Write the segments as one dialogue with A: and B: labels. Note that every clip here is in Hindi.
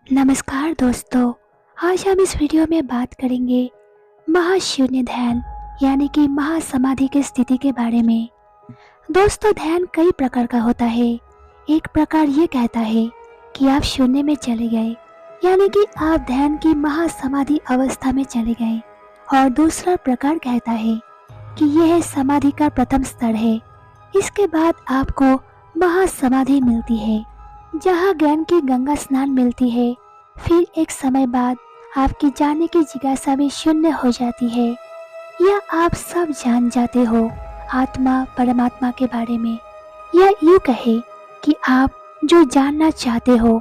A: नमस्कार दोस्तों। आज हम इस वीडियो में बात करेंगे महाशून्य ध्यान यानी कि महासमाधि की स्थिति के बारे में। दोस्तों, ध्यान कई प्रकार का होता है। एक प्रकार ये कहता है कि आप शून्य में चले गए यानी कि आप ध्यान की महासमाधि अवस्था में चले गए, और दूसरा प्रकार कहता है कि यह समाधि का प्रथम स्तर है। इसके बाद आपको महासमाधि मिलती है जहाँ ज्ञान की गंगा स्नान मिलती है। फिर एक समय बाद आपकी जानने की जिज्ञासा भी शून्य हो जाती है, या आप सब जान जाते हो आत्मा परमात्मा के बारे में, या यूँ कहे कि आप जो जानना चाहते हो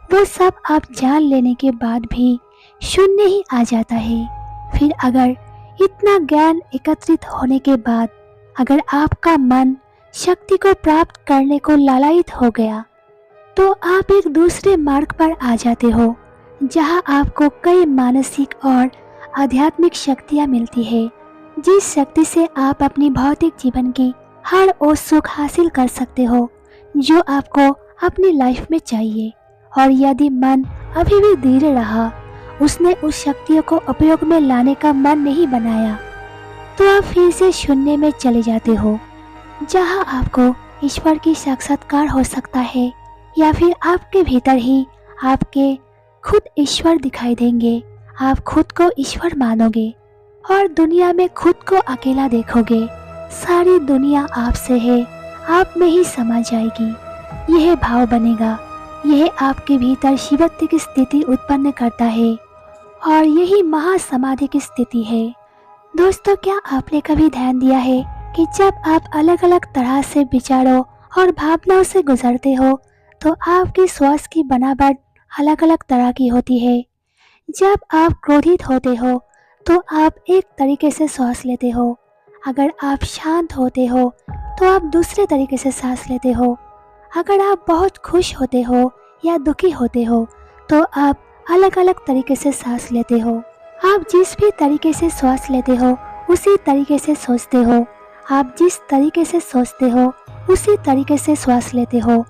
A: वो सब आप जान लेने के बाद भी शून्य ही आ जाता है। फिर अगर इतना ज्ञान एकत्रित होने के बाद अगर आपका मन शक्ति को प्राप्त करने को लालायित हो गया तो आप एक दूसरे मार्ग पर आ जाते हो जहां आपको कई मानसिक और आध्यात्मिक शक्तियां मिलती है, जिस शक्ति से आप अपनी भौतिक जीवन की हर वो सुख हासिल कर सकते हो जो आपको अपनी लाइफ में चाहिए। और यदि मन अभी भी धीरे रहा, उसने उस शक्तियों को उपयोग में लाने का मन नहीं बनाया, तो आप फिर से शून्य में चले जाते हो जहां आपको ईश्वर की साक्षात्कार हो सकता है, या फिर आपके भीतर ही आपके खुद ईश्वर दिखाई देंगे। आप खुद को ईश्वर मानोगे और दुनिया में खुद को अकेला देखोगे। सारी दुनिया आपसे है, आप में ही समा जाएगी। यह भाव बनेगा, यह आपके भीतर शिवत्व की स्थिति उत्पन्न करता है, और यही महासमाधि की स्थिति है। दोस्तों, क्या आपने कभी ध्यान दिया है कि जब आप अलग अलग तरह से विचारों और भावनाओं से गुजरते हो तो आपकी श्वास की बनावट अलग अलग तरह की होती है। जब आप क्रोधित होते हो तो आप एक तरीके से सांस लेते हो। अगर आप शांत होते हो तो आप दूसरे तरीके से सांस लेते हो। अगर आप बहुत खुश होते हो या दुखी होते हो तो आप अलग अलग तरीके से सांस लेते हो। आप जिस भी तरीके से सांस लेते हो उसी तरीके से सोचते हो। आप जिस तरीके से सोचते हो उसी तरीके से श्वास लेते हो।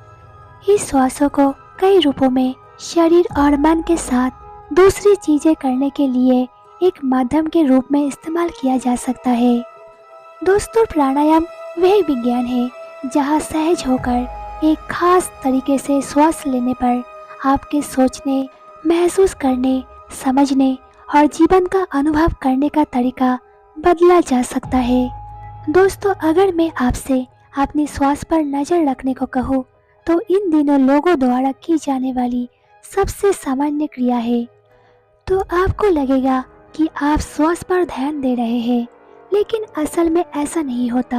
A: इस श्वासों को कई रूपों में शरीर और मन के साथ दूसरी चीजें करने के लिए एक माध्यम के रूप में इस्तेमाल किया जा सकता है। दोस्तों, प्राणायाम वह विज्ञान है जहां सहज होकर एक खास तरीके से श्वास लेने पर आपके सोचने, महसूस करने, समझने और जीवन का अनुभव करने का तरीका बदला जा सकता है। दोस्तों, अगर मैं आपसे अपनी श्वास पर नज़र रखने को कहूँ तो इन दिनों लोगों द्वारा की जाने वाली सबसे सामान्य क्रिया है। तो आपको लगेगा कि आप श्वास पर ध्यान दे रहे हैं, लेकिन असल में ऐसा नहीं होता।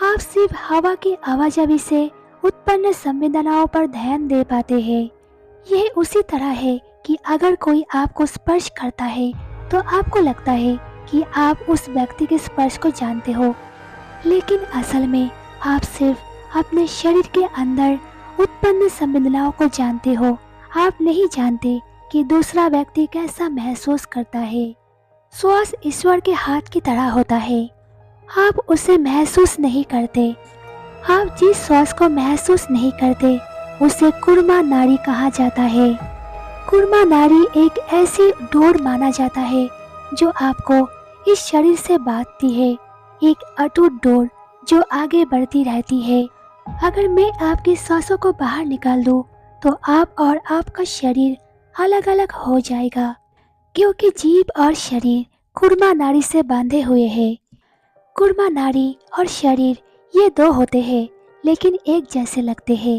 A: आप सिर्फ हवा की आवाजाही से उत्पन्न संवेदनाओं पर ध्यान दे पाते हैं। यह उसी तरह है कि अगर कोई आपको स्पर्श करता है तो आपको लगता है कि आप उस व्यक्ति के स्पर्श को जानते हो, लेकिन असल में आप सिर्फ अपने शरीर के अंदर उत्पन्न संवेदनाओं को जानते हो। आप नहीं जानते कि दूसरा व्यक्ति कैसा महसूस करता है। श्वास ईश्वर के हाथ की तरह होता है, आप उसे महसूस नहीं करते। आप जिस श्वास को महसूस नहीं करते उसे कूर्मा नाड़ी कहा जाता है। कूर्मा नाड़ी एक ऐसी डोर माना जाता है जो आपको इस शरीर से बांधती है, एक अटूट डोर जो आगे बढ़ती रहती है। अगर मैं आपकी सांसों को बाहर निकाल दूं तो आप और आपका शरीर अलग अलग हो जाएगा, क्योंकि जीभ और शरीर कूर्मा नाड़ी से बांधे हुए हैं। कूर्मा नाड़ी और शरीर ये दो होते हैं लेकिन एक जैसे लगते हैं।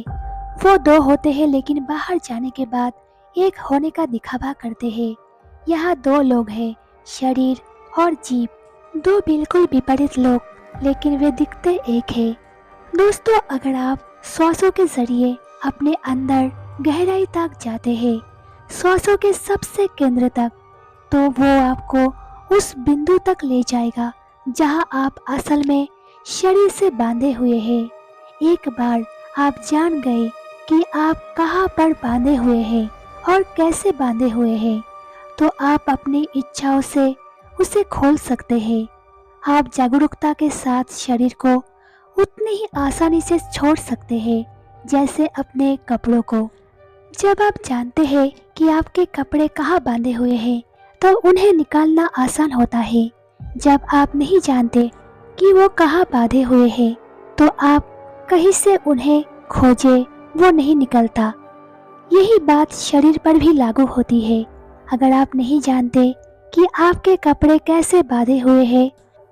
A: वो दो होते हैं लेकिन बाहर जाने के बाद एक होने का दिखावा करते हैं। यहाँ दो लोग हैं, शरीर और जीभ, दो बिल्कुल विपरीत लोग, लेकिन वे दिखते एक है। दोस्तों, अगर आप श्वासों के जरिए अपने अंदर गहराई तक जाते हैं, श्वासों के सबसे केंद्र तक, तो वो आपको उस बिंदु तक ले जाएगा जहां आप असल में शरीर से बांधे हुए हैं। एक बार आप जान गए कि आप कहां पर बांधे हुए हैं और कैसे बांधे हुए हैं, तो आप अपनी इच्छाओं से उसे खोल सकते हैं। आप जागरूकता के साथ शरीर को उतनी ही आसानी से छोड़ सकते हैं जैसे अपने कपड़ों को। जब आप जानते हैं कि आपके कपड़े कहाँ बांधे हुए हैं तो उन्हें निकालना आसान होता है। जब आप नहीं जानते कि वो कहाँ बांधे हुए हैं तो आप कहीं से उन्हें खोजे, वो नहीं निकलता। यही बात शरीर पर भी लागू होती है। अगर आप नहीं जानते कि आपके कपड़े कैसे बांधे हुए हैं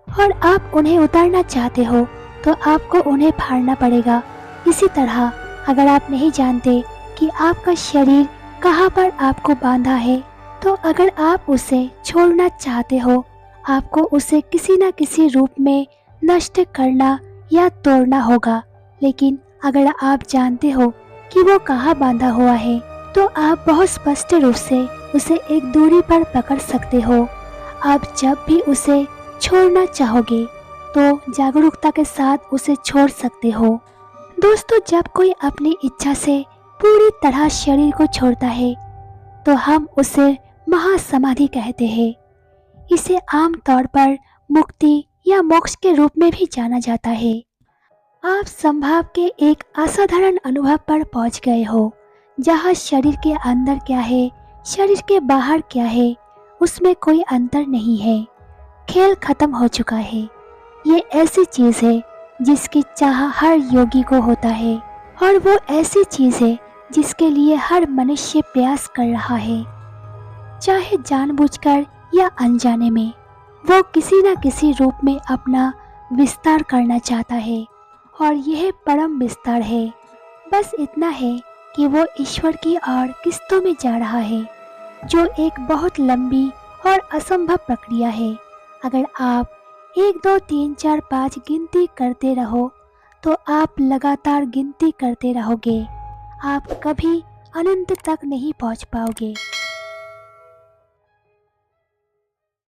A: और आप उन्हें उतारना चाहते हो तो आपको उन्हें फाड़ना पड़ेगा। इसी तरह अगर आप नहीं जानते कि आपका शरीर कहाँ पर आपको बांधा है तो अगर आप उसे छोड़ना चाहते हो आपको उसे किसी न किसी रूप में नष्ट करना या तोड़ना होगा। लेकिन अगर आप जानते हो कि वो कहाँ बांधा हुआ है तो आप बहुत स्पष्ट रूप से उसे एक दूरी पर पकड़ सकते हो। आप जब भी उसे छोड़ना चाहोगे तो जागरूकता के साथ उसे छोड़ सकते हो। दोस्तों, जब कोई अपनी इच्छा से पूरी तरह शरीर को छोड़ता है तो हम उसे महासमाधि कहते हैं। इसे आम तौर पर मुक्ति या मोक्ष के रूप में भी जाना जाता है। आप संभाव के एक असाधारण अनुभव पर पहुंच गए हो जहां शरीर के अंदर क्या है, शरीर के बाहर क्या है, उसमें कोई अंतर नहीं है। खेल खत्म हो चुका है। ये ऐसी चीज है जिसकी चाह हर योगी को होता है और वो ऐसी चीज है जिसके लिए हर मनुष्य प्रयास कर रहा है, चाहे जानबूझकर या अनजाने में। वो किसी न किसी रूप में अपना विस्तार करना चाहता है और यह परम विस्तार है। बस इतना है कि वो ईश्वर की ओर किस्तों में जा रहा है, जो एक बहुत लंबी और असंभव प्रक्रिया है। अगर आप 1 2 3 4 5 गिनती करते रहो तो आप लगातार गिनती करते रहोगे, आप कभी अनंत तक नहीं पहुंच पाओगे।